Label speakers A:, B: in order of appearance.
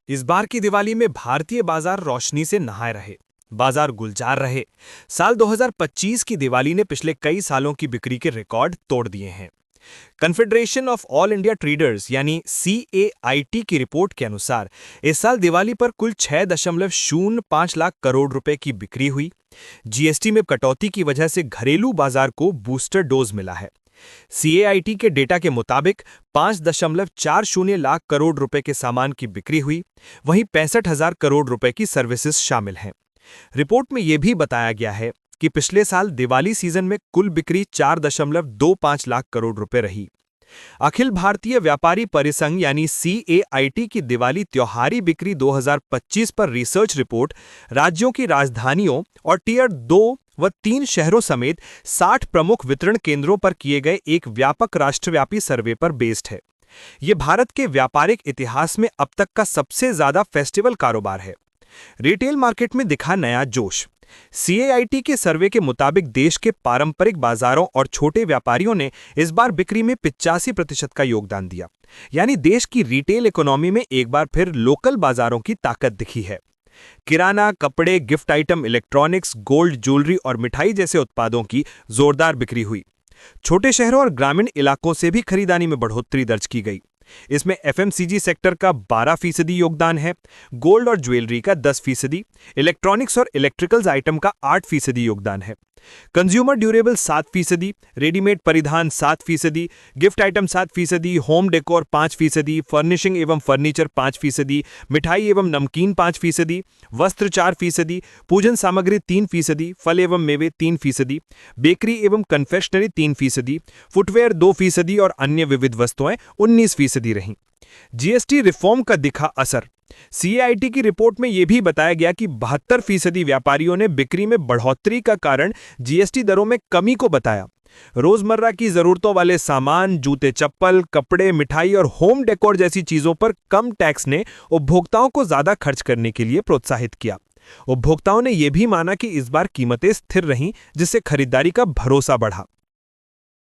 A: इस बार की दिवाली में भारतीय बाजार रोशनी से नहाए रहे। बाजार गुलजार रहे। साल 2025 की दिवाली ने पिछले कई सालों की बिक्री के रिकॉर्ड तोड़ दिए हैं। Confederation of all India traders यानी CAIT की रिपोर्ट के अनुसार इस साल दिवाली पर कुल 6.05 लाख करोड़ रुपए की बिक्री हुई। GST में कटौती की वजह से घरेलू बाजार को बूस्टर डोज मिला है। CAIT के डेटा के मुताबिक 5.40 लाख करोड़ रुपए के सामान की बिक्री हुई, वहीं 65,000 करोड़ रुपए की सर्विसेज शामिल हैं। रिपोर्ट में यह भी बताया गया है कि पिछले साल दिवाली सीजन में कुल बिक्री 4.25 लाख करोड़ रुपए रही। अखिल भारतीय व्यापारी परिसंघ यानी CAIT की दिवाली त्योहारी बिक्री 2025 पर रिसर्च रिपोर्ट राज्यों की राजधानियों और टियर 2 व 3 शहरों समेत 60 प्रमुख वितरण केंद्रों पर किए गए एक व्यापक राष्ट्रव्यापी सर्वे पर बेस्ड है। यह भारत के व्यापारिक इतिहास में अब तक का सबसे ज्यादा फेस्टिवल कारोबार है। रिटेल मार्केट में दिखा नया जोश। CAIT के सर्वे के मुताबिक देश के पारंपरिक बाजारों और छोटे व्यापारियों ने इस बार बिक्री में 85% का योगदान दिया, यानी देश की रिटेल इकोनॉमी में एक बार फिर लोकल बाजारों की ताकत दिखी है। किराना, कपड़े, gift item, electronics, gold, jewellery और मिठाई जैसे उत्पादों की जोरदार बिक्री हुई। छोटे शहरों और ग्रामीण इलाकों से भी खरीदारी में बढ़ोतरी दर्ज की गई। इसमें FMCG सेक्टर का 12% योगदान है, गोल्ड और ज्वेलरी का 10%, इलेक्ट्रॉनिक्स और इलेक्ट्रिकल्स आइटम का 8% योगदान है। कंज्यूमर ड्यूरेबल 7%, रेडीमेड परिधान 7%, gift item 7%, home decor 5%, furnishing एवं फर्नीचर 5%, मिठाई एवं नमकीन 5%, वस्त्र 4%, पूजन सामग्री 3%, फल एवं मेवे 3%, बेकरी एवं कन्फेक्शनरी 3%, फुटवेयर 2% और अन्य विविध वस्तुएं 19% रहीं। GST रिफॉर्म का दिखा असर। CAIT की रिपोर्ट में यह भी बताया गया कि 72% व्यापारियों ने बिक्री में बढ़ोतरी का कारण GST दरों में कमी को बताया। रोजमर्रा की जरूरतों वाले सामान, जूते चप्पल, कपड़े, मिठाई और होम डेकोर जैसी चीजों पर कम टैक्स ने उपभोक्ताओं को ज्यादा खर्च करने के लिए प्रोत्साहित किया। उपभोक्ताओं ने यह भी माना कि इस बार कीमतें स्थिर रहीं, जिससे खरीदारी का भरोसा बढ़ा।